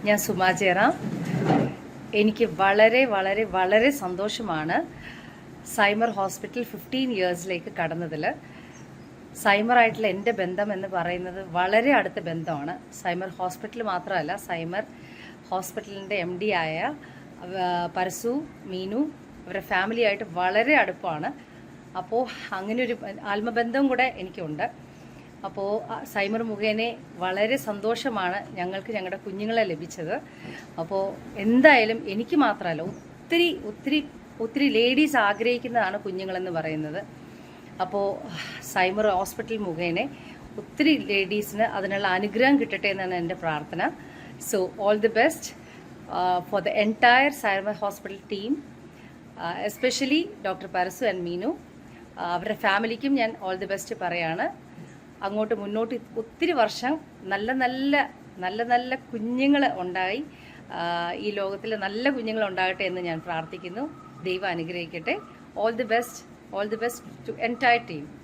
ഞാൻ സുമാ ജയറാം. എനിക്ക് വളരെ വളരെ വളരെ സന്തോഷമാണ് സൈമർ ഹോസ്പിറ്റൽ 15 ഇയേഴ്സിലേക്ക് കടന്നതിൽ. സൈമറായിട്ടുള്ള എൻ്റെ ബന്ധം എന്ന് പറയുന്നത് വളരെ അടുത്ത ബന്ധമാണ്. സൈമർ ഹോസ്പിറ്റൽ മാത്രമല്ല, സൈമർ ഹോസ്പിറ്റലിൻ്റെ MD ആയ പരസു, മീനു, അവരുടെ ഫാമിലിയായിട്ട് വളരെ അടുപ്പമാണ്. അപ്പോൾ അങ്ങനെ ഒരു ആത്മബന്ധം കൂടെ എനിക്കുണ്ട്. അപ്പോൾ സൈമർ മുഖേന വളരെ സന്തോഷമാണ് ഞങ്ങൾക്ക് ഞങ്ങളുടെ കുഞ്ഞുങ്ങളെ ലഭിച്ചത്. അപ്പോൾ എന്തായാലും എനിക്ക് മാത്രമല്ല, ഒത്തിരി ഒത്തിരി ഒത്തിരി ലേഡീസ് ആഗ്രഹിക്കുന്നതാണ് കുഞ്ഞുങ്ങളെന്ന് പറയുന്നത്. അപ്പോൾ സൈമർ ഹോസ്പിറ്റൽ മുഖേന ഒത്തിരി ലേഡീസിന് അതിനുള്ള അനുഗ്രഹം കിട്ടട്ടെ എന്നാണ് എൻ്റെ പ്രാർത്ഥന. So all the best for the entire സൈമർ hospital team, especially doctor Parasu and Meenu. അവരുടെ ഫാമിലിക്കും ഞാൻ ഓൾ ദി ബെസ്റ്റ് പറയാണ്. അങ്ങോട്ട് മുന്നോട്ട് ഒത്തിരി വർഷം നല്ല നല്ല നല്ല നല്ല കുഞ്ഞുങ്ങൾ ഉണ്ടായി ഈ ലോകത്തിൽ നല്ല കുഞ്ഞുങ്ങൾ ഉണ്ടാകട്ടെ എന്ന് ഞാൻ പ്രാർത്ഥിക്കുന്നു. ദൈവം അനുഗ്രഹിക്കട്ടെ. All the best to entire team.